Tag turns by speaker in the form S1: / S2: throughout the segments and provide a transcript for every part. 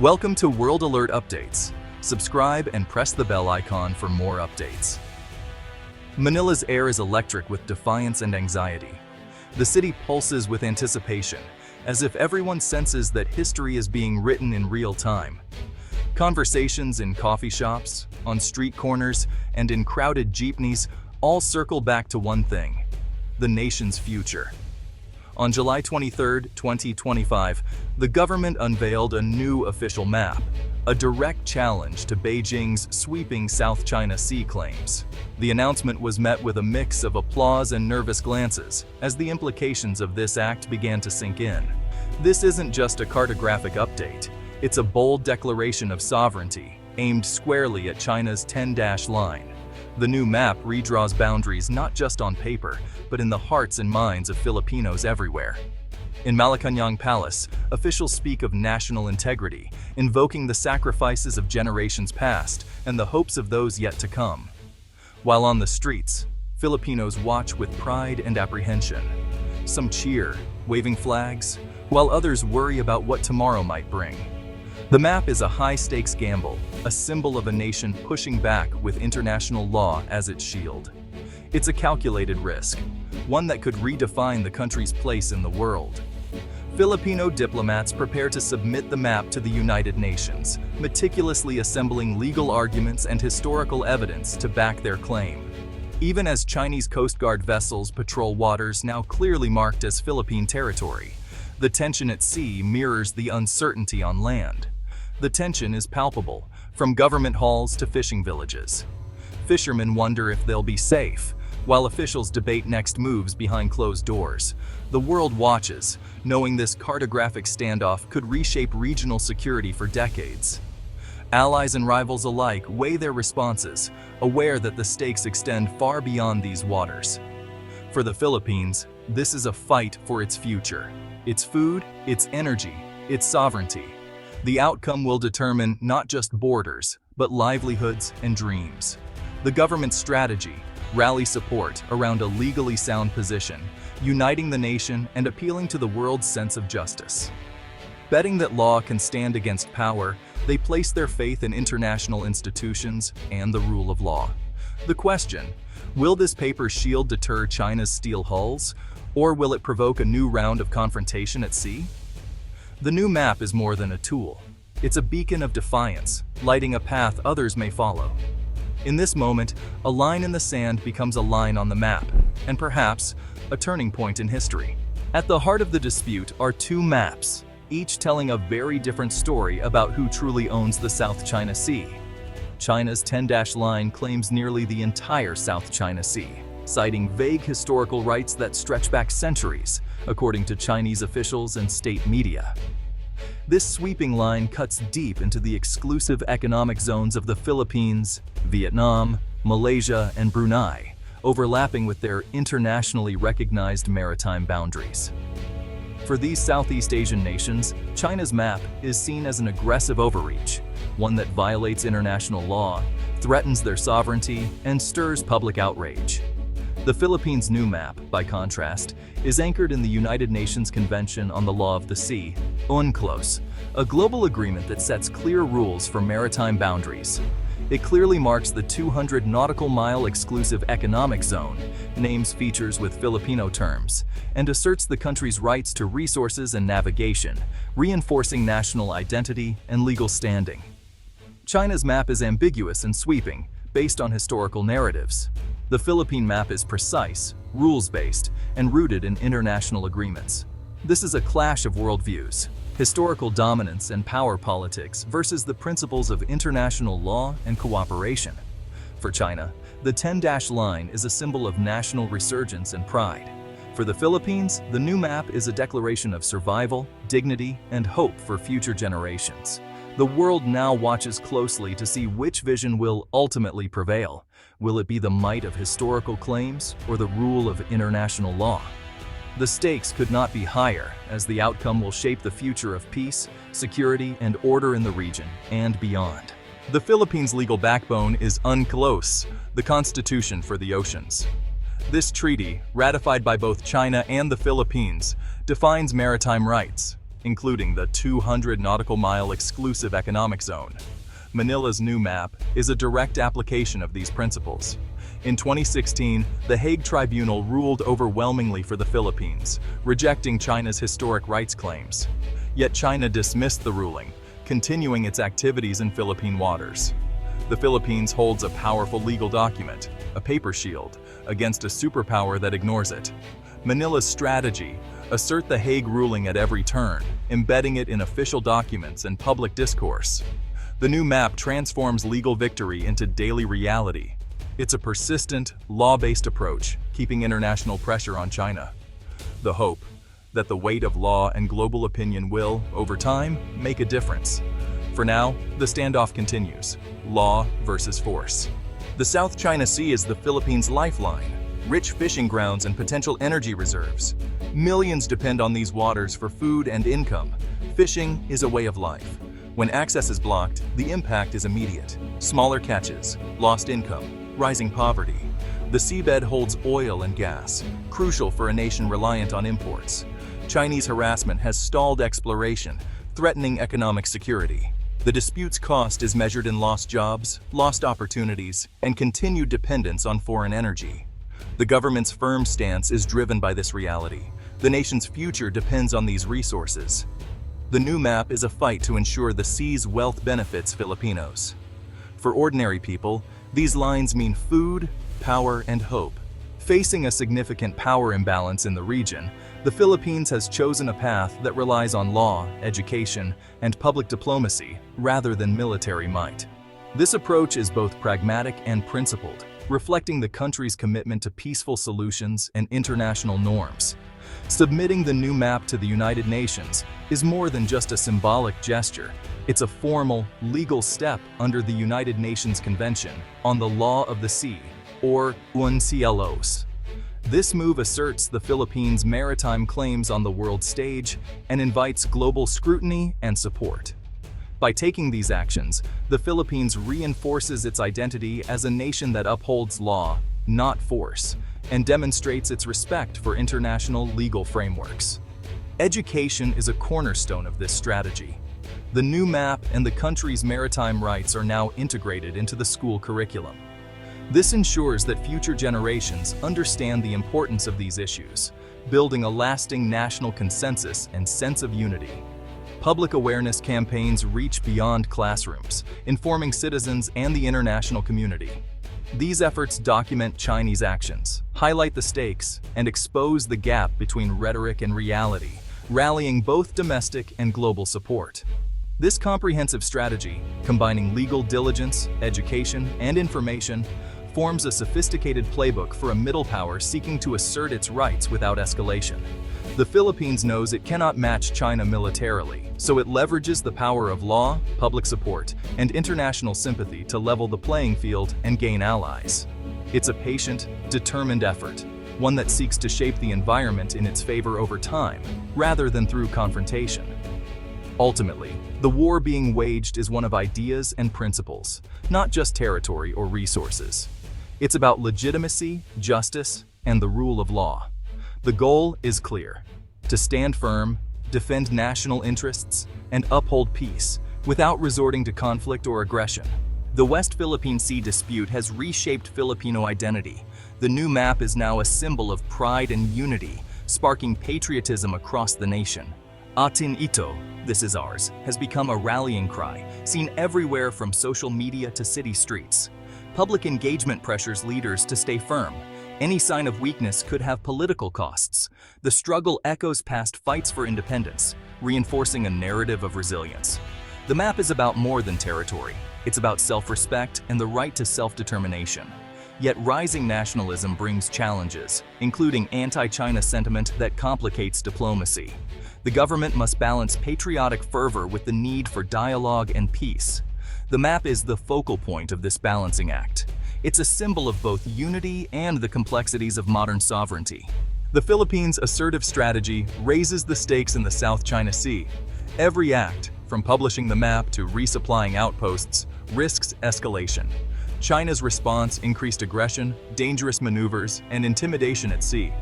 S1: Welcome to World Alert Updates. Subscribe and press the bell icon for more updates. Manila's air is electric with defiance and anxiety. The city pulses with anticipation, as if everyone senses that history is being written in real time. Conversations in coffee shops, on street corners, and in crowded jeepneys all circle back to one thing: the nation's future. On July 23, 2025, the government unveiled a new official map, a direct challenge to Beijing's sweeping South China Sea claims. The announcement was met with a mix of applause and nervous glances, as the implications of this act began to sink in. This isn't just a cartographic update, it's a bold declaration of sovereignty, aimed squarely at China's 10-dash line. The new map redraws boundaries not just on paper, but in the hearts and minds of Filipinos everywhere. In Malacañang Palace, officials speak of national integrity, invoking the sacrifices of generations past and the hopes of those yet to come. While on the streets, Filipinos watch with pride and apprehension. Some cheer, waving flags, while others worry about what tomorrow might bring. The map is a high-stakes gamble, a symbol of a nation pushing back with international law as its shield. It's a calculated risk, one that could redefine the country's place in the world. Filipino diplomats prepare to submit the map to the United Nations, meticulously assembling legal arguments and historical evidence to back their claim. Even as Chinese Coast Guard vessels patrol waters now clearly marked as Philippine territory, the tension at sea mirrors the uncertainty on land. The tension is palpable, from government halls to fishing villages. Fishermen wonder if they'll be safe, while officials debate next moves behind closed doors. The world watches, knowing this cartographic standoff could reshape regional security for decades. Allies and rivals alike weigh their responses, aware that the stakes extend far beyond these waters. For the Philippines, this is a fight for its future. Its food, its energy, its sovereignty. The outcome will determine not just borders, but livelihoods and dreams. The government's strategy: rally support around a legally sound position, uniting the nation and appealing to the world's sense of justice. Betting that law can stand against power, they place their faith in international institutions and the rule of law. The question: will this paper shield deter China's steel hulls, or will it provoke a new round of confrontation at sea? The new map is more than a tool. It's a beacon of defiance, lighting a path others may follow. In this moment, a line in the sand becomes a line on the map, and perhaps a turning point in history. At the heart of the dispute are two maps, each telling a very different story about who truly owns the South China Sea. China's 10-dash line claims nearly the entire South China Sea, citing vague historical rights that stretch back centuries, according to Chinese officials and state media. This sweeping line cuts deep into the exclusive economic zones of the Philippines, Vietnam, Malaysia, and Brunei, overlapping with their internationally recognized maritime boundaries. For these Southeast Asian nations, China's map is seen as an aggressive overreach, one that violates international law, threatens their sovereignty, and stirs public outrage. The Philippines' new map, by contrast, is anchored in the United Nations Convention on the Law of the Sea, UNCLOS, a global agreement that sets clear rules for maritime boundaries. It clearly marks the 200 nautical mile exclusive economic zone, names features with Filipino terms, and asserts the country's rights to resources and navigation, reinforcing national identity and legal standing. China's map is ambiguous and sweeping, based on historical narratives. The Philippine map is precise, rules-based, and rooted in international agreements. This is a clash of worldviews: historical dominance and power politics versus the principles of international law and cooperation. For China, the 10-dash line is a symbol of national resurgence and pride. For the Philippines, the new map is a declaration of survival, dignity, and hope for future generations. The world now watches closely to see which vision will ultimately prevail. Will it be the might of historical claims or the rule of international law? The stakes could not be higher, as the outcome will shape the future of peace, security, and order in the region and beyond. The Philippines' legal backbone is UNCLOS, the Constitution for the Oceans. This treaty, ratified by both China and the Philippines, defines maritime rights. including the 200 nautical mile exclusive economic zone. Manila's new map is a direct application of these principles. In 2016, the Hague Tribunal ruled overwhelmingly for the Philippines, rejecting China's historic rights claims. Yet China dismissed the ruling, continuing its activities in Philippine waters. The Philippines holds a powerful legal document, a paper shield, against a superpower that ignores it. Manila's strategy: assert the Hague ruling at every turn, embedding it in official documents and public discourse. The new map transforms legal victory into daily reality. It's a persistent, law-based approach, keeping international pressure on China. The hope that the weight of law and global opinion will, over time, make a difference. For now, the standoff continues: law versus force. The South China Sea is the Philippines' lifeline, rich fishing grounds and potential energy reserves. Millions depend on these waters for food and income. Fishing is a way of life. When access is blocked, the impact is immediate: smaller catches, lost income, rising poverty. The seabed holds oil and gas, crucial for a nation reliant on imports. Chinese harassment has stalled exploration, threatening economic security. The dispute's cost is measured in lost jobs, lost opportunities, and continued dependence on foreign energy. The government's firm stance is driven by this reality. The nation's future depends on these resources. The new map is a fight to ensure the sea's wealth benefits Filipinos. For ordinary people, these lines mean food, power, and hope. Facing a significant power imbalance in the region, the Philippines has chosen a path that relies on law, education, and public diplomacy rather than military might. This approach is both pragmatic and principled, reflecting the country's commitment to peaceful solutions and international norms. Submitting the new map to the United Nations is more than just a symbolic gesture. It's a formal, legal step under the United Nations Convention on the Law of the Sea, or UNCLOS. This move asserts the Philippines' maritime claims on the world stage and invites global scrutiny and support. By taking these actions, the Philippines reinforces its identity as a nation that upholds law, not force, and demonstrates its respect for international legal frameworks. Education is a cornerstone of this strategy. The new map and the country's maritime rights are now integrated into the school curriculum. This ensures that future generations understand the importance of these issues, building a lasting national consensus and sense of unity. Public awareness campaigns reach beyond classrooms, informing citizens and the international community. These efforts document Chinese actions, highlight the stakes, and expose the gap between rhetoric and reality, rallying both domestic and global support. This comprehensive strategy, combining legal diligence, education, and information, forms a sophisticated playbook for a middle power seeking to assert its rights without escalation. The Philippines knows it cannot match China militarily, so it leverages the power of law, public support, and international sympathy to level the playing field and gain allies. It's a patient, determined effort, one that seeks to shape the environment in its favor over time, rather than through confrontation. Ultimately, the war being waged is one of ideas and principles, not just territory or resources. It's about legitimacy, justice, and the rule of law. The goal is clear: to stand firm, defend national interests, and uphold peace, without resorting to conflict or aggression. The West Philippine Sea dispute has reshaped Filipino identity. The new map is now a symbol of pride and unity, sparking patriotism across the nation. Atin Ito, this is ours, has become a rallying cry, seen everywhere from social media to city streets. Public engagement pressures leaders to stay firm. Any sign of weakness could have political costs. The struggle echoes past fights for independence, reinforcing a narrative of resilience. The map is about more than territory. It's about self-respect and the right to self-determination. Yet rising nationalism brings challenges, including anti-China sentiment that complicates diplomacy. The government must balance patriotic fervor with the need for dialogue and peace. The map is the focal point of this balancing act. It's a symbol of both unity and the complexities of modern sovereignty. The Philippines' assertive strategy raises the stakes in the South China Sea. Every act, from publishing the map to resupplying outposts, risks escalation. China's response increased aggression, dangerous maneuvers, and intimidation at sea.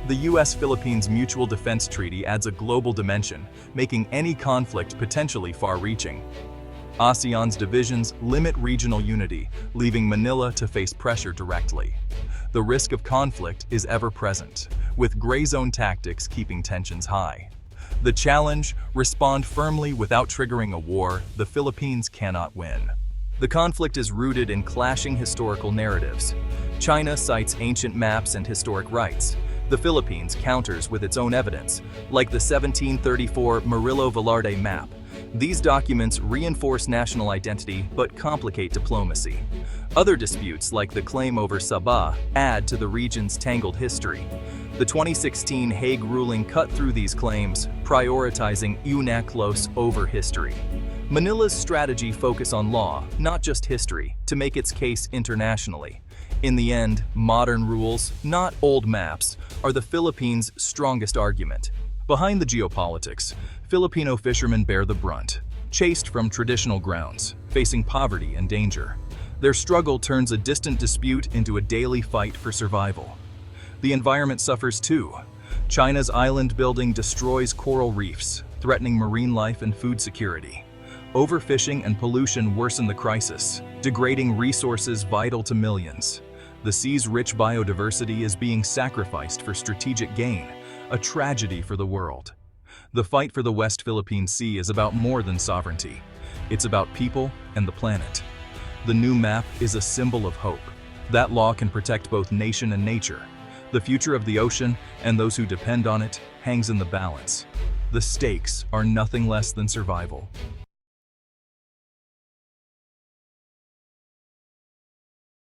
S1: The US-Philippines Mutual Defense Treaty adds a global dimension, making any conflict potentially far-reaching. ASEAN's divisions limit regional unity, leaving Manila to face pressure directly. The risk of conflict is ever present, with gray zone tactics keeping tensions high. The challenge: respond firmly without triggering a war the Philippines cannot win. The conflict is rooted in clashing historical narratives. China cites ancient maps and historic rights. The Philippines counters with its own evidence, like the 1734 Murillo-Velarde map. These documents reinforce national identity but complicate diplomacy. Other disputes, like the claim over Sabah, add to the region's tangled history. The 2016 Hague ruling cut through these claims, prioritizing UNCLOS over history. Manila's strategy focuses on law, not just history, to make its case internationally. In the end, modern rules, not old maps, are the Philippines' strongest argument. Behind the geopolitics, Filipino fishermen bear the brunt, chased from traditional grounds, facing poverty and danger. Their struggle turns a distant dispute into a daily fight for survival. The environment suffers too. China's island building destroys coral reefs, threatening marine life and food security. Overfishing and pollution worsen the crisis, degrading resources vital to millions. The sea's rich biodiversity is being sacrificed for strategic gain, a tragedy for the world. The fight for the West Philippine Sea is about more than sovereignty. It's about people and the planet. The new map is a symbol of hope. That law can protect both nation and nature. The future of the ocean and those who depend on it hangs in the balance. The stakes are nothing less than survival.